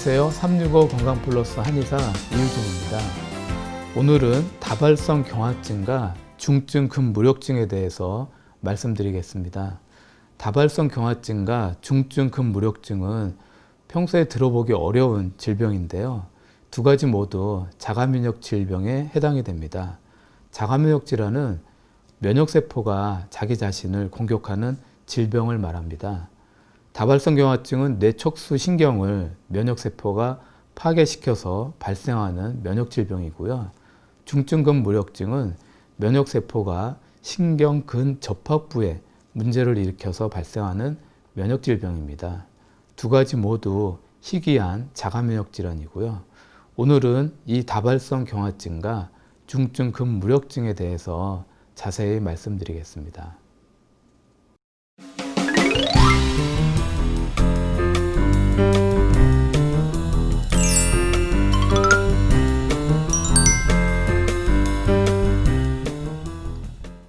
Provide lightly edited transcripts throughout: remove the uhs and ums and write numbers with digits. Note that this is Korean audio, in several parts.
안녕하세요. 365 건강플러스 한의사 이유진입니다. 오늘은 다발성 경화증과 중증 근무력증에 대해서 말씀드리겠습니다. 다발성 경화증과 중증 근무력증은 평소에 들어보기 어려운 질병인데요. 두 가지 모두 자가면역 질병에 해당이 됩니다. 자가면역 질환은 면역세포가 자기 자신을 공격하는 질병을 말합니다. 다발성 경화증은 뇌 척수 신경을 면역세포가 파괴시켜서 발생하는 면역질병이고요. 중증 근무력증은 면역세포가 신경 근접합부에 문제를 일으켜서 발생하는 면역질병입니다. 두 가지 모두 희귀한 자가면역 질환이고요. 오늘은 이 다발성 경화증과 중증 근무력증에 대해서 자세히 말씀드리겠습니다.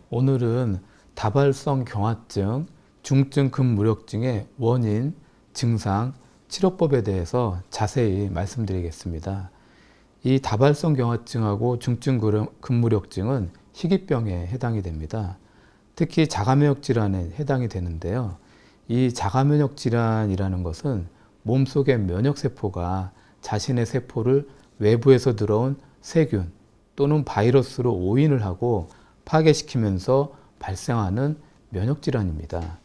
오늘은 다발성 경화증, 중증 근무력증의 원인, 증상, 치료법에 대해서 자세히 말씀드리겠습니다. 이 다발성 경화증하고 중증 근무력증은 희귀병에 해당이 됩니다. 특히 자가면역 질환에 해당이 되는데요. 이 자가면역 질환이라는 것은 몸속의 면역세포가 자신의 세포를 외부에서 들어온 세균 또는 바이러스로 오인을 하고 파괴시키면서 발생하는 면역질환입니다.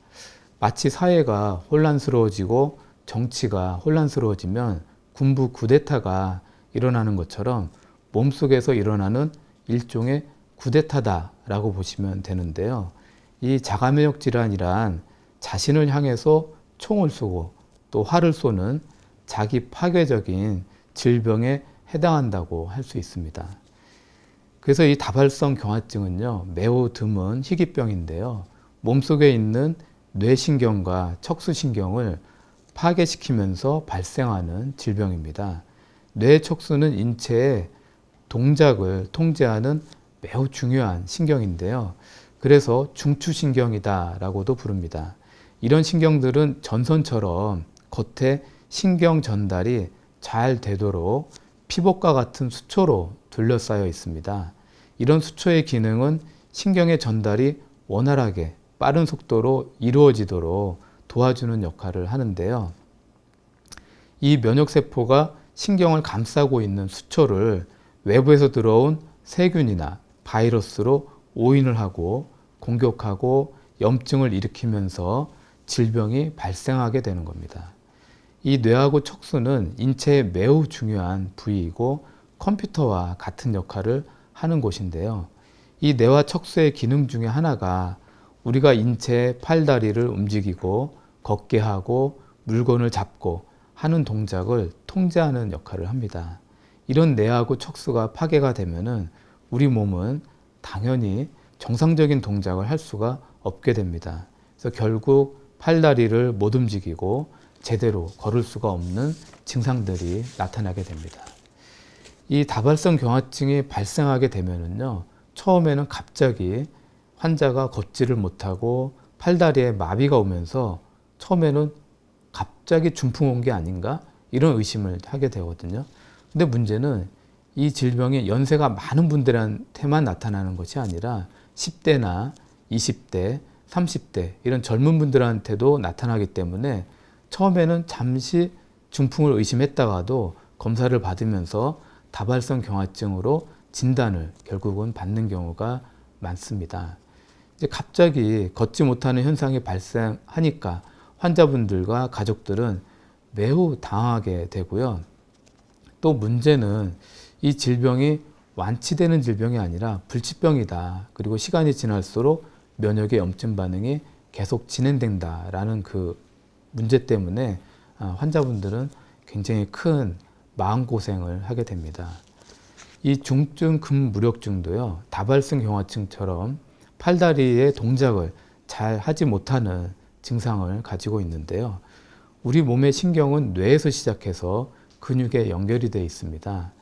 마치 사회가 혼란스러워지고 정치가 혼란스러워지면 군부 쿠데타가 일어나는 것처럼 몸속에서 일어나는 일종의 쿠데타다라고 보시면 되는데요. 이 자가면역 질환이란 자신을 향해서 총을 쏘고 또 활을 쏘는 자기 파괴적인 질병에 해당한다고 할 수 있습니다. 그래서 이 다발성 경화증은요, 매우 드문 희귀병인데요. 몸속에 있는 뇌신경과 척수신경을 파괴시키면서 발생하는 질병입니다. 뇌 척수는 인체의 동작을 통제하는 매우 중요한 신경인데요. 그래서 중추신경이다라고도 부릅니다. 이런 신경들은 전선처럼 겉에 신경 전달이 잘 되도록 피복과 같은 수초로 둘러싸여 있습니다. 이런 수초의 기능은 신경의 전달이 원활하게 빠른 속도로 이루어지도록 도와주는 역할을 하는데요. 이 면역세포가 신경을 감싸고 있는 수초를 외부에서 들어온 세균이나 바이러스로 오인을 하고 공격하고 염증을 일으키면서 질병이 발생하게 되는 겁니다. 이 뇌하고 척수는 인체의 매우 중요한 부위이고 컴퓨터와 같은 역할을 하는 곳인데요. 이 뇌와 척수의 기능 중에 하나가 우리가 인체의 팔다리를 움직이고 걷게 하고 물건을 잡고 하는 동작을 통제하는 역할을 합니다. 이런 뇌하고 척수가 파괴가 되면은 우리 몸은 당연히 정상적인 동작을 할 수가 없게 됩니다. 그래서 결국 팔다리를 못 움직이고 제대로 걸을 수가 없는 증상들이 나타나게 됩니다. 이 다발성 경화증이 발생하게 되면은요, 처음에는 갑자기 환자가 걷지를 못하고 팔다리에 마비가 오면서 처음에는 갑자기 중풍 온 게 아닌가? 이런 의심을 하게 되거든요. 근데 문제는 이 질병이 연세가 많은 분들한테만 나타나는 것이 아니라 10대나 20대, 30대 이런 젊은 분들한테도 나타나기 때문에 처음에는 잠시 중풍을 의심했다가도 검사를 받으면서 다발성 경화증으로 진단을 결국은 받는 경우가 많습니다. 이제 갑자기 걷지 못하는 현상이 발생하니까 환자분들과 가족들은 매우 당하게 되고요. 또 문제는 이 질병이 완치되는 질병이 아니라 불치병이다. 그리고 시간이 지날수록 면역의 염증 반응이 계속 진행된다라는 그 문제 때문에 환자분들은 굉장히 큰 마음고생을 하게 됩니다. 이 중증 근무력증도요, 다발성 경화증처럼 팔다리의 동작을 잘 하지 못하는 증상을 가지고 있는데요. 우리 몸의 신경은 뇌에서 시작해서 근육에 연결이 되어 있습니다.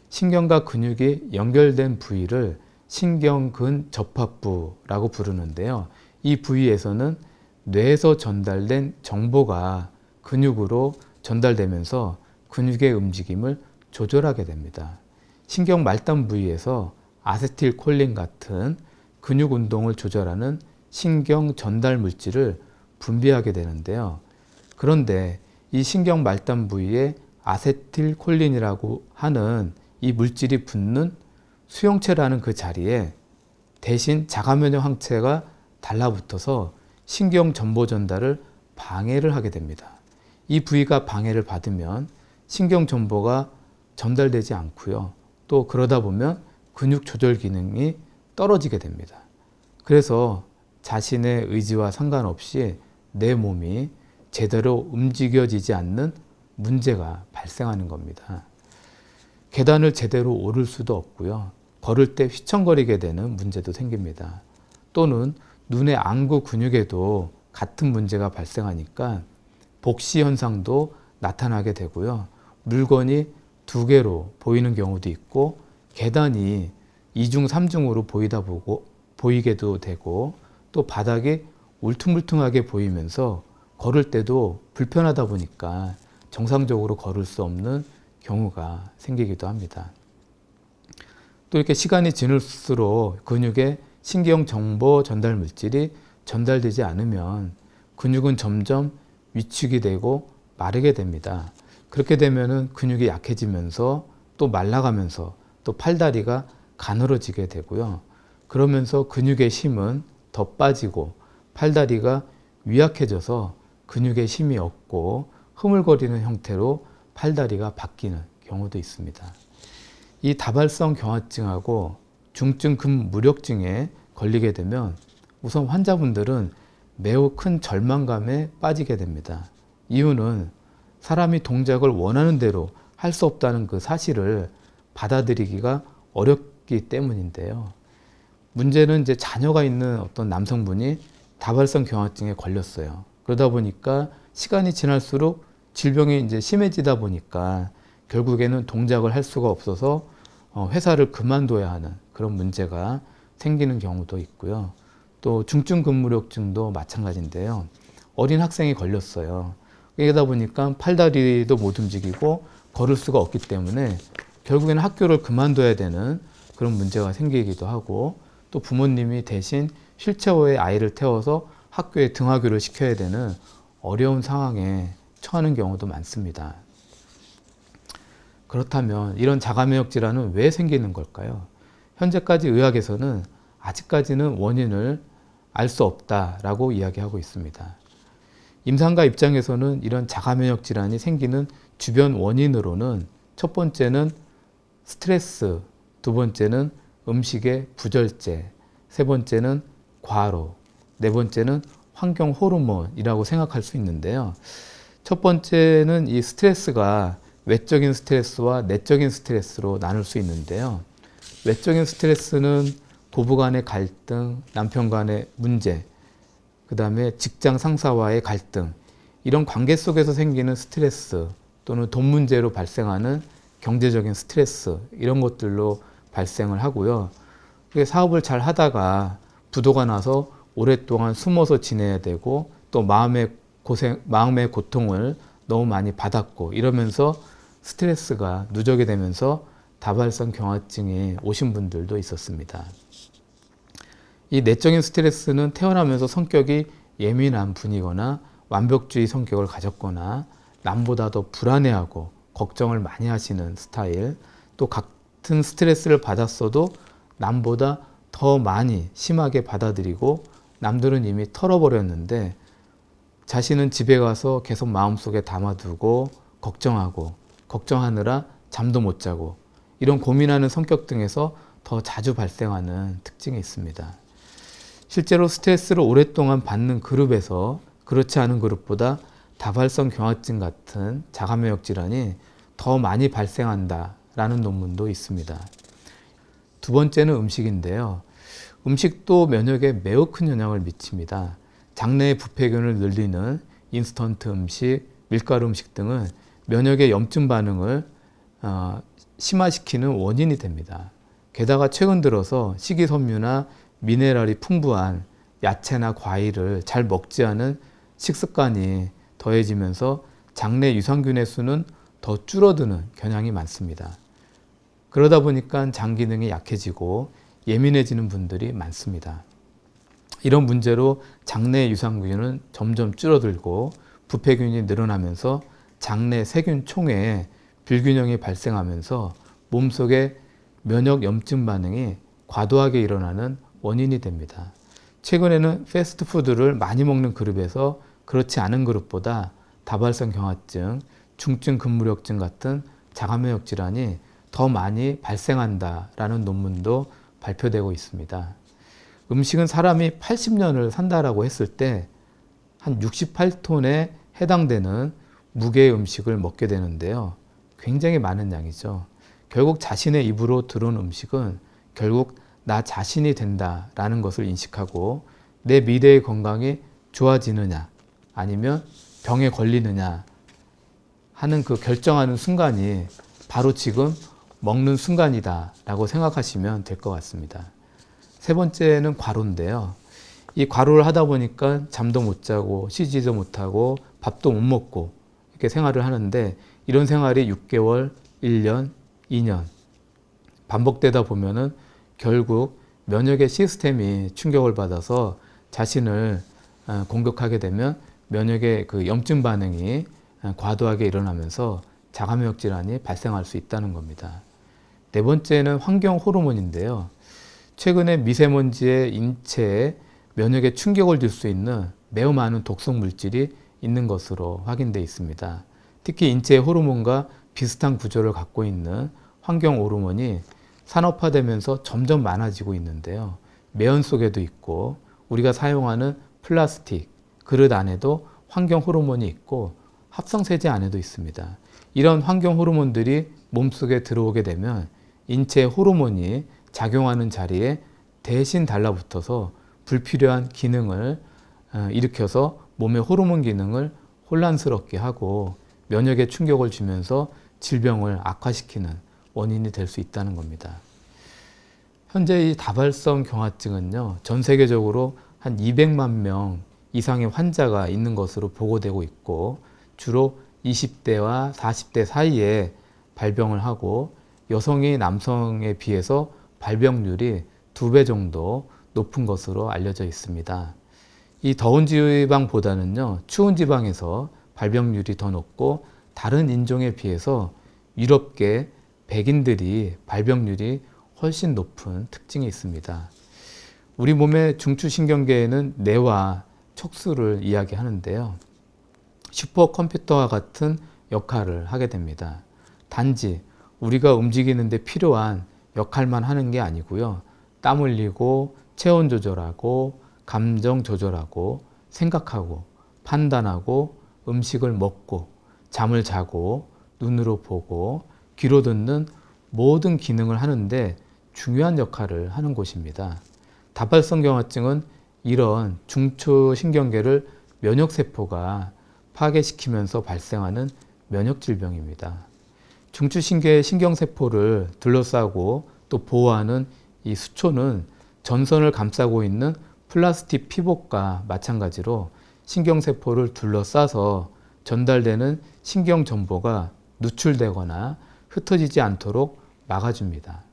신경과 근육이 연결된 부위를 신경근접합부라고 부르는데요. 이 부위에서는 뇌에서 전달된 정보가 근육으로 전달되면서 근육의 움직임을 조절하게 됩니다. 신경 말단 부위에서 아세틸콜린 같은 근육 운동을 조절하는 신경 전달 물질을 분비하게 되는데요. 그런데 이 신경 말단 부위에 아세틸콜린이라고 하는 이 물질이 붙는 수용체라는 그 자리에 대신 자가면역 항체가 달라붙어서 신경 정보 전달을 방해를 하게 됩니다. 이 부위가 방해를 받으면 신경 정보가 전달되지 않고요. 또 그러다 보면 근육 조절 기능이 떨어지게 됩니다. 그래서 자신의 의지와 상관없이 내 몸이 제대로 움직여지지 않는 문제가 발생하는 겁니다. 계단을 제대로 오를 수도 없고요. 걸을 때 휘청거리게 되는 문제도 생깁니다. 또는 눈의 안구 근육에도 같은 문제가 발생하니까 복시 현상도 나타나게 되고요. 물건이 두 개로 보이는 경우도 있고 계단이 2중, 3중으로 보이게도 되고 또 바닥이 울퉁불퉁하게 보이면서 걸을 때도 불편하다 보니까 정상적으로 걸을 수 없는 경우가 생기기도 합니다. 또 이렇게 시간이 지날수록 근육에 신경 정보 전달 물질이 전달되지 않으면 근육은 점점 위축이 되고 마르게 됩니다. 그렇게 되면은 근육이 약해지면서 또 말라가면서 또 팔다리가 가늘어지게 되고요. 그러면서 근육의 힘은 더 빠지고 팔다리가 위약해져서 근육의 힘이 없고 흐물거리는 형태로 팔다리가 바뀌는 경우도 있습니다. 이 다발성 경화증하고 중증 근무력증에 걸리게 되면 우선 환자분들은 매우 큰 절망감에 빠지게 됩니다. 이유는 사람이 동작을 원하는 대로 할 수 없다는 그 사실을 받아들이기가 어렵기 때문인데요. 문제는 이제 자녀가 있는 어떤 남성분이 다발성 경화증에 걸렸어요. 그러다 보니까 시간이 지날수록 질병이 이제 심해지다 보니까 결국에는 동작을 할 수가 없어서 회사를 그만둬야 하는 그런 문제가 생기는 경우도 있고요. 또 중증 근무력증도 마찬가지인데요. 어린 학생이 걸렸어요. 그러다 보니까 팔다리도 못 움직이고 걸을 수가 없기 때문에 결국에는 학교를 그만둬야 되는 그런 문제가 생기기도 하고 또 부모님이 대신 휠체어에 아이를 태워서 학교에 등하교를 시켜야 되는 어려운 상황에 처하는 경우도 많습니다. 그렇다면 이런 자가면역 질환은 왜 생기는 걸까요? 현재까지 의학에서는 아직까지는 원인을 알 수 없다라고 이야기하고 있습니다. 임상가 입장에서는 이런 자가면역 질환이 생기는 주변 원인으로는 첫 번째는 스트레스, 두 번째는 음식의 부절제, 세 번째는 과로, 네 번째는 환경 호르몬이라고 생각할 수 있는데요. 첫 번째는 이 스트레스가 외적인 스트레스와 내적인 스트레스로 나눌 수 있는데요. 외적인 스트레스는 부부 간의 갈등, 남편 간의 문제, 그 다음에 직장 상사와의 갈등, 이런 관계 속에서 생기는 스트레스 또는 돈 문제로 발생하는 경제적인 스트레스, 이런 것들로 발생을 하고요. 사업을 잘 하다가 부도가 나서 오랫동안 숨어서 지내야 되고 또 마음의 고통을 너무 많이 받았고 이러면서 스트레스가 누적이 되면서 다발성 경화증이 오신 분들도 있었습니다. 이 내적인 스트레스는 태어나면서 성격이 예민한 분이거나 완벽주의 성격을 가졌거나 남보다 더 불안해하고 걱정을 많이 하시는 스타일, 또 같은 스트레스를 받았어도 남보다 더 많이 심하게 받아들이고 남들은 이미 털어버렸는데 자신은 집에 가서 계속 마음속에 담아두고 걱정하느라 잠도 못 자고 이런 고민하는 성격 등에서 더 자주 발생하는 특징이 있습니다. 실제로 스트레스를 오랫동안 받는 그룹에서 그렇지 않은 그룹보다 다발성 경화증 같은 자가면역 질환이 더 많이 발생한다라는 논문도 있습니다. 두 번째는 음식인데요. 음식도 면역에 매우 큰 영향을 미칩니다. 장내의 부패균을 늘리는 인스턴트 음식, 밀가루 음식 등은 면역의 염증 반응을 심화시키는 원인이 됩니다. 게다가 최근 들어서 식이섬유나 미네랄이 풍부한 야채나 과일을 잘 먹지 않은 식습관이 더해지면서 장내 유산균의 수는 더 줄어드는 경향이 많습니다. 그러다 보니까 장 기능이 약해지고 예민해지는 분들이 많습니다. 이런 문제로 장내 유산균은 점점 줄어들고 부패균이 늘어나면서 장내 세균 총회에 불균형이 발생하면서 몸속에 면역 염증 반응이 과도하게 일어나는 원인이 됩니다. 최근에는 패스트푸드를 많이 먹는 그룹에서 그렇지 않은 그룹보다 다발성 경화증, 중증 근무력증 같은 자가면역 질환이 더 많이 발생한다라는 논문도 발표되고 있습니다. 음식은 사람이 80년을 산다라고 했을 때 한 68톤에 해당되는 무게의 음식을 먹게 되는데요. 굉장히 많은 양이죠. 결국 자신의 입으로 들어온 음식은 결국 나 자신이 된다라는 것을 인식하고 내 미래의 건강이 좋아지느냐 아니면 병에 걸리느냐 하는 그 결정하는 순간이 바로 지금 먹는 순간이다 라고 생각하시면 될 것 같습니다. 세 번째는 과로인데요. 이 과로를 하다 보니까 잠도 못 자고 쉬지도 못하고 밥도 못 먹고 이렇게 생활을 하는데 이런 생활이 6개월, 1년, 2년 반복되다 보면은 결국 면역의 시스템이 충격을 받아서 자신을 공격하게 되면 면역의 그 염증 반응이 과도하게 일어나면서 자가면역 질환이 발생할 수 있다는 겁니다. 네 번째는 환경 호르몬인데요. 최근에 미세먼지의 인체에 면역에 충격을 줄 수 있는 매우 많은 독성 물질이 있는 것으로 확인되어 있습니다. 특히 인체의 호르몬과 비슷한 구조를 갖고 있는 환경 호르몬이 산업화되면서 점점 많아지고 있는데요. 매연 속에도 있고 우리가 사용하는 플라스틱, 그릇 안에도 환경 호르몬이 있고 합성세제 안에도 있습니다. 이런 환경 호르몬들이 몸속에 들어오게 되면 인체의 호르몬이 작용하는 자리에 대신 달라붙어서 불필요한 기능을 일으켜서 몸의 호르몬 기능을 혼란스럽게 하고 면역에 충격을 주면서 질병을 악화시키는 원인이 될 수 있다는 겁니다. 현재 이 다발성 경화증은요, 전 세계적으로 한 200만 명 이상의 환자가 있는 것으로 보고되고 있고 주로 20대와 40대 사이에 발병을 하고 여성이 남성에 비해서 발병률이 2배 정도 높은 것으로 알려져 있습니다. 이 더운 지방보다는요, 추운 지방에서 발병률이 더 높고 다른 인종에 비해서 유럽계 백인들이 발병률이 훨씬 높은 특징이 있습니다. 우리 몸의 중추신경계에는 뇌와 척수를 이야기하는데요. 슈퍼컴퓨터와 같은 역할을 하게 됩니다. 단지 우리가 움직이는 데 필요한 역할만 하는 게 아니고요. 땀 흘리고 체온 조절하고 감정 조절하고 생각하고 판단하고 음식을 먹고 잠을 자고 눈으로 보고 귀로 듣는 모든 기능을 하는데 중요한 역할을 하는 곳입니다. 다발성 경화증은 이런 중추신경계를 면역세포가 파괴시키면서 발생하는 면역질병입니다. 중추신계의 신경세포를 둘러싸고 또 보호하는 이 수초는 전선을 감싸고 있는 플라스틱 피복과 마찬가지로 신경세포를 둘러싸서 전달되는 신경정보가 누출되거나 흩어지지 않도록 막아줍니다.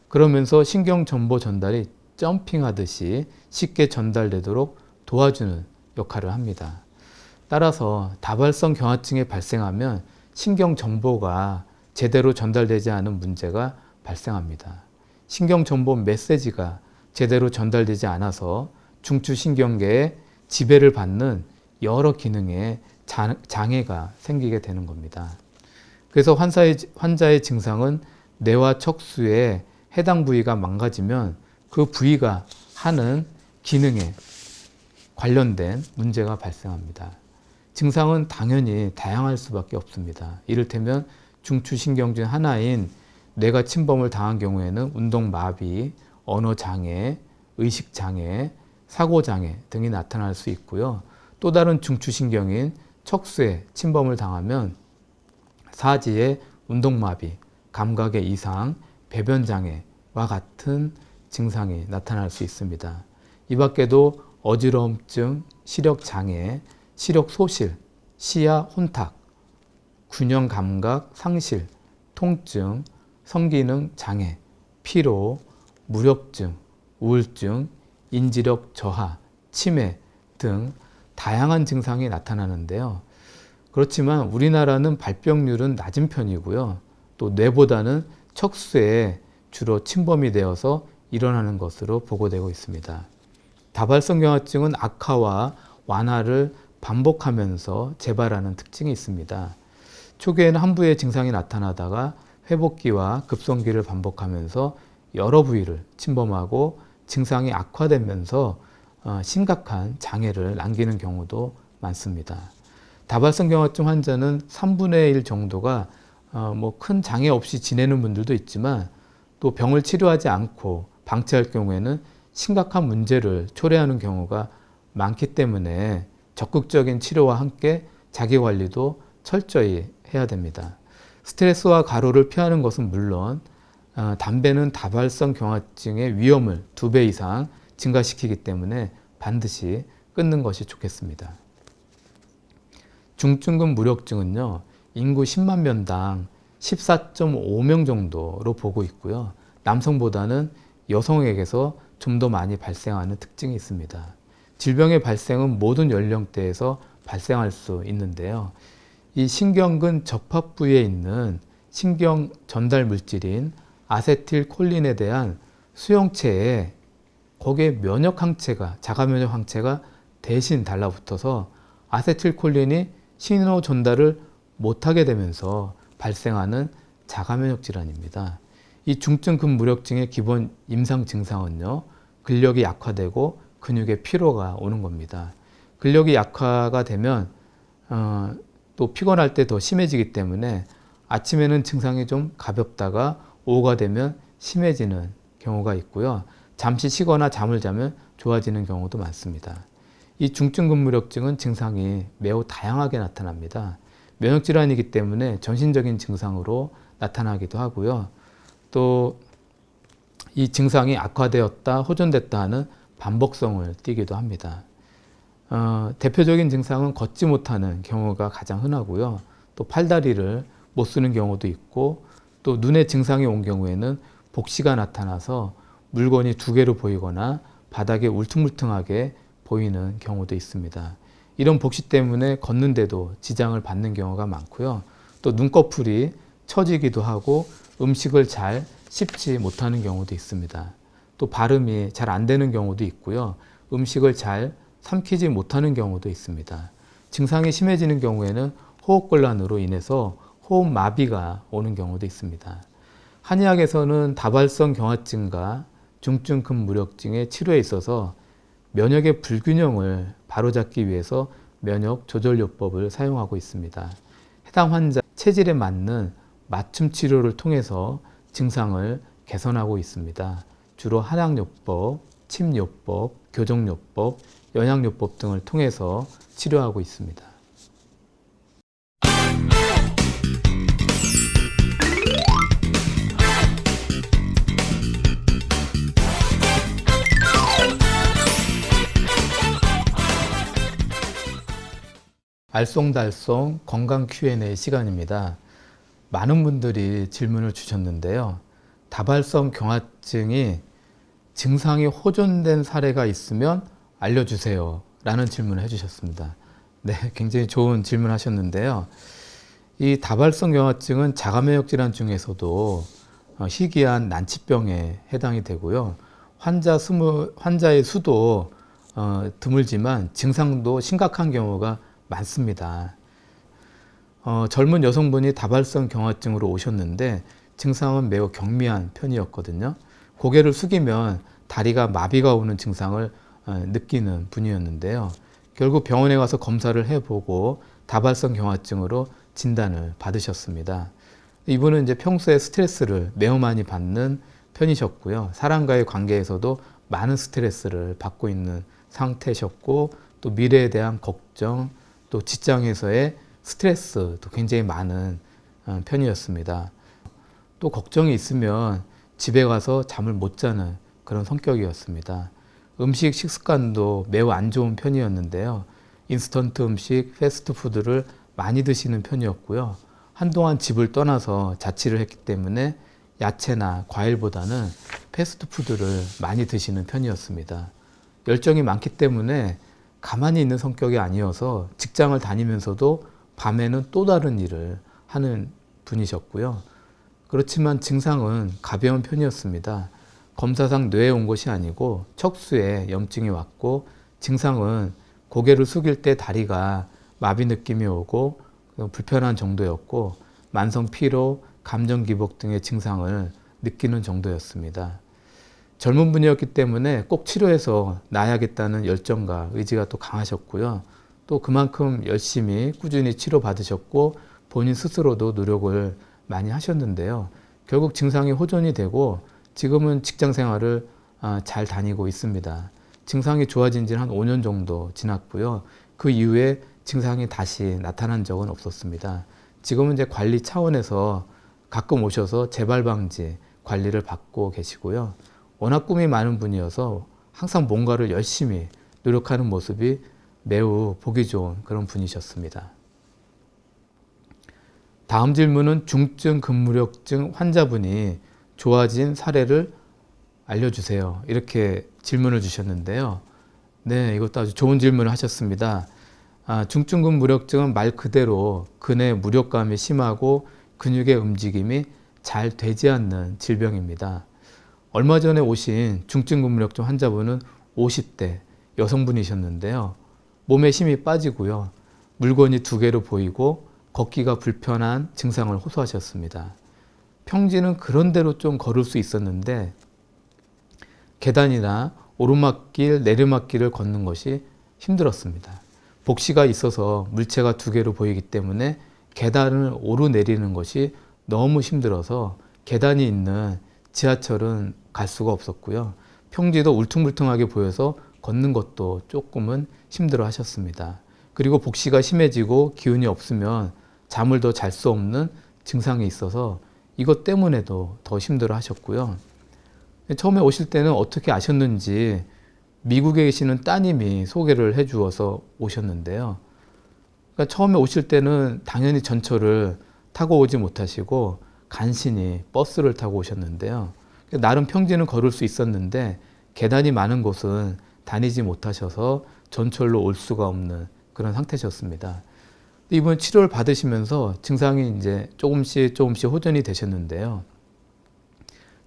그러면서 신경정보 전달이 점핑하듯이 쉽게 전달되도록 도와주는 역할을 합니다. 따라서 다발성 경화증이 발생하면 신경정보가 제대로 전달되지 않은 문제가 발생합니다. 신경정보 메시지가 제대로 전달되지 않아서 중추신경계에 지배를 받는 여러 기능에 장애가 생기게 되는 겁니다. 그래서 환자의 증상은 뇌와 척수의 해당 부위가 망가지면 그 부위가 하는 기능에 관련된 문제가 발생합니다. 증상은 당연히 다양할 수밖에 없습니다. 이를테면 중추신경 중 하나인 뇌가 침범을 당한 경우에는 운동마비, 언어장애, 의식장애, 사고장애 등이 나타날 수 있고요. 또 다른 중추신경인 척수에 침범을 당하면 사지의 운동마비, 감각의 이상, 배변장애와 같은 증상이 나타날 수 있습니다. 이 밖에도 어지러움증, 시력장애, 시력소실, 시야 혼탁, 균형 감각 상실, 통증, 성기능 장애, 피로, 무력증, 우울증, 인지력 저하, 치매 등 다양한 증상이 나타나는데요. 그렇지만 우리나라는 발병률은 낮은 편이고요. 또 뇌보다는 척수에 주로 침범이 되어서 일어나는 것으로 보고되고 있습니다. 다발성 경화증은 악화와 완화를 반복하면서 재발하는 특징이 있습니다. 초기에는 한 부위의 증상이 나타나다가 회복기와 급성기를 반복하면서 여러 부위를 침범하고 증상이 악화되면서 심각한 장애를 남기는 경우도 많습니다. 다발성 경화증 환자는 3분의 1 정도가 큰 장애 없이 지내는 분들도 있지만 또 병을 치료하지 않고 방치할 경우에는 심각한 문제를 초래하는 경우가 많기 때문에 적극적인 치료와 함께 자기관리도 철저히 해야 됩니다. 스트레스와 과로를 피하는 것은 물론 담배는 다발성 경화증의 위험을 2배 이상 증가시키기 때문에 반드시 끊는 것이 좋겠습니다. 중증급 무력증은요, 인구 10만 명당 14.5명 정도로 보고 있고요. 남성보다는 여성에게서 좀 더 많이 발생하는 특징이 있습니다. 질병의 발생은 모든 연령대에서 발생할 수 있는데요. 이 신경근 접합 부위에 있는 신경 전달 물질인 아세틸콜린에 대한 수용체에 거기에 면역 항체가, 자가 면역 항체가 대신 달라붙어서 아세틸콜린이 신호 전달을 못하게 되면서 발생하는 자가 면역 질환입니다. 이 중증급 무력증의 기본 임상 증상은요, 근력이 약화되고 근육의 피로가 오는 겁니다. 근력이 약화가 되면 또 피곤할 때 더 심해지기 때문에 아침에는 증상이 좀 가볍다가 오후가 되면 심해지는 경우가 있고요. 잠시 쉬거나 잠을 자면 좋아지는 경우도 많습니다. 이 중증급 무력증은 증상이 매우 다양하게 나타납니다. 면역질환이기 때문에 전신적인 증상으로 나타나기도 하고요. 또 이 증상이 악화되었다, 호전됐다 하는 반복성을 띠기도 합니다. 대표적인 증상은 걷지 못하는 경우가 가장 흔하고요. 또 팔다리를 못 쓰는 경우도 있고, 또 눈에 증상이 온 경우에는 복시가 나타나서 물건이 2개로 보이거나 바닥에 울퉁불퉁하게 보이는 경우도 있습니다. 이런 복시 때문에 걷는데도 지장을 받는 경우가 많고요. 또 눈꺼풀이 처지기도 하고 음식을 잘 씹지 못하는 경우도 있습니다. 또 발음이 잘 안 되는 경우도 있고요. 음식을 잘 삼키지 못하는 경우도 있습니다. 증상이 심해지는 경우에는 호흡곤란으로 인해서 호흡마비가 오는 경우도 있습니다. 한의학에서는 다발성 경화증과 중증급 무력증의 치료에 있어서 면역의 불균형을 바로잡기 위해서 면역 조절요법을 사용하고 있습니다. 해당 환자 체질에 맞는 맞춤 치료를 통해서 증상을 개선하고 있습니다. 주로 한약요법, 침요법, 교정요법, 연약요법 등을 통해서 치료하고 있습니다. 알쏭달쏭 건강 Q&A 시간입니다. 많은 분들이 질문을 주셨는데요. 다발성 경화증이 증상이 호전된 사례가 있으면 알려주세요 라는 질문을 해주셨습니다. 네, 굉장히 좋은 질문 하셨는데요. 이 다발성 경화증은 자가면역 질환 중에서도 희귀한 난치병에 해당이 되고요. 환자의 수도 드물지만 증상도 심각한 경우가 많습니다. 젊은 여성분이 다발성 경화증으로 오셨는데 증상은 매우 경미한 편이었거든요. 고개를 숙이면 다리가 마비가 오는 증상을 느끼는 분이었는데요. 결국 병원에 가서 검사를 해보고 다발성 경화증으로 진단을 받으셨습니다. 이분은 이제 평소에 스트레스를 매우 많이 받는 편이셨고요. 사람과의 관계에서도 많은 스트레스를 받고 있는 상태셨고, 또 미래에 대한 걱정, 또 직장에서의 스트레스도 굉장히 많은 편이었습니다. 또 걱정이 있으면 집에 가서 잠을 못 자는 그런 성격이었습니다. 음식 식습관도 매우 안 좋은 편이었는데요. 인스턴트 음식, 패스트푸드를 많이 드시는 편이었고요. 한동안 집을 떠나서 자취를 했기 때문에 야채나 과일보다는 패스트푸드를 많이 드시는 편이었습니다. 열정이 많기 때문에 가만히 있는 성격이 아니어서 직장을 다니면서도 밤에는 또 다른 일을 하는 분이셨고요. 그렇지만 증상은 가벼운 편이었습니다. 검사상 뇌에 온 것이 아니고 척수에 염증이 왔고, 증상은 고개를 숙일 때 다리가 마비 느낌이 오고 불편한 정도였고, 만성 피로, 감정 기복 등의 증상을 느끼는 정도였습니다. 젊은 분이었기 때문에 꼭 치료해서 나아야겠다는 열정과 의지가 또 강하셨고요. 또 그만큼 열심히 꾸준히 치료받으셨고 본인 스스로도 노력을 많이 하셨는데요. 결국 증상이 호전이 되고 지금은 직장 생활을 잘 다니고 있습니다. 증상이 좋아진 지는 한 5년 정도 지났고요. 그 이후에 증상이 다시 나타난 적은 없었습니다. 지금은 이제 관리 차원에서 가끔 오셔서 재발 방지 관리를 받고 계시고요. 워낙 꿈이 많은 분이어서 항상 뭔가를 열심히 노력하는 모습이 매우 보기 좋은 그런 분이셨습니다. 다음 질문은 중증 근무력증 환자분이 좋아진 사례를 알려주세요. 이렇게 질문을 주셨는데요. 네, 이것도 아주 좋은 질문을 하셨습니다. 중증 근무력증은 말 그대로 근의 무력감이 심하고 근육의 움직임이 잘 되지 않는 질병입니다. 얼마 전에 오신 중증 근무력증 환자분은 50대 여성분이셨는데요. 몸에 힘이 빠지고요. 물건이 두 개로 보이고 걷기가 불편한 증상을 호소하셨습니다. 평지는 그런 대로 좀 걸을 수 있었는데 계단이나 오르막길, 내리막길을 걷는 것이 힘들었습니다. 복시가 있어서 물체가 두 개로 보이기 때문에 계단을 오르내리는 것이 너무 힘들어서 계단이 있는 지하철은 갈 수가 없었고요. 평지도 울퉁불퉁하게 보여서 걷는 것도 조금은 힘들어 하셨습니다. 그리고 복시가 심해지고 기운이 없으면 잠을 더 잘 수 없는 증상이 있어서 이것 때문에도 더 힘들어 하셨고요. 처음에 오실 때는 어떻게 아셨는지 미국에 계시는 따님이 소개를 해 주어서 오셨는데요. 그러니까 처음에 오실 때는 당연히 전철을 타고 오지 못하시고 간신히 버스를 타고 오셨는데요. 나름 평지는 걸을 수 있었는데 계단이 많은 곳은 다니지 못하셔서 전철로 올 수가 없는 그런 상태셨습니다. 이번 치료를 받으시면서 증상이 이제 조금씩 호전이 되셨는데요.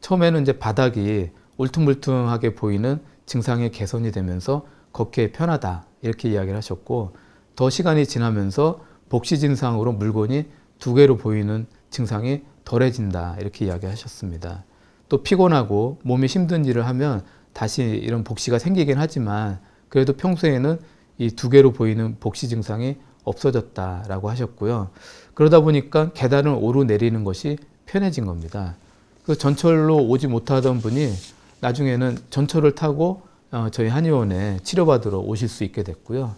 처음에는 이제 바닥이 울퉁불퉁하게 보이는 증상이 개선이 되면서 걷기에 편하다 이렇게 이야기를 하셨고, 더 시간이 지나면서 복시 증상으로 물건이 두 개로 보이는 증상이 덜해진다 이렇게 이야기하셨습니다. 또 피곤하고 몸이 힘든 일을 하면 다시 이런 복시가 생기긴 하지만 그래도 평소에는 이 두 개로 보이는 복시 증상이 없어졌다라고 하셨고요. 그러다 보니까 계단을 오르내리는 것이 편해진 겁니다. 그 전철로 오지 못하던 분이 나중에는 전철을 타고 저희 한의원에 치료받으러 오실 수 있게 됐고요.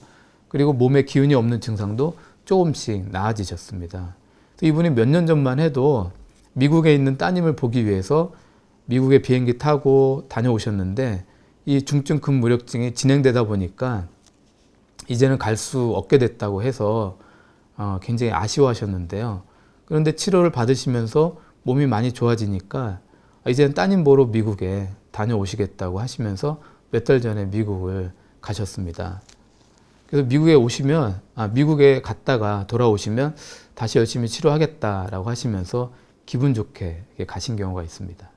그리고 몸에 기운이 없는 증상도 조금씩 나아지셨습니다. 이분이 몇 년 전만 해도 미국에 있는 따님을 보기 위해서 미국에 비행기 타고 다녀오셨는데 이 중증 근무력증이 진행되다 보니까 이제는 갈 수 없게 됐다고 해서 굉장히 아쉬워하셨는데요. 그런데 치료를 받으시면서 몸이 많이 좋아지니까 이제는 따님 보러 미국에 다녀오시겠다고 하시면서 몇 달 전에 미국을 가셨습니다. 그래서 미국에 오시면, 미국에 갔다가 돌아오시면 다시 열심히 치료하겠다라고 하시면서 기분 좋게 가신 경우가 있습니다.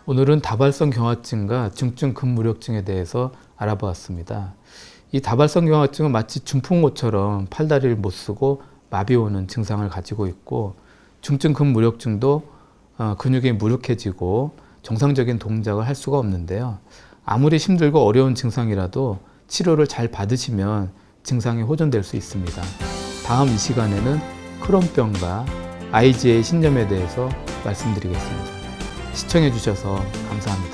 오늘은 다발성 경화증과 중증 근무력증에 대해서 알아보았습니다. 이 다발성 경화증은 마치 중풍호처럼 팔다리를 못 쓰고 마비 오는 증상을 가지고 있고, 중증 근무력증도 근육이 무력해지고 정상적인 동작을 할 수가 없는데요. 아무리 힘들고 어려운 증상이라도 치료를 잘 받으시면 증상이 호전될 수 있습니다. 다음 이 시간에는 크론병과 IG의 신념에 대해서 말씀드리겠습니다. 시청해 주셔서 감사합니다.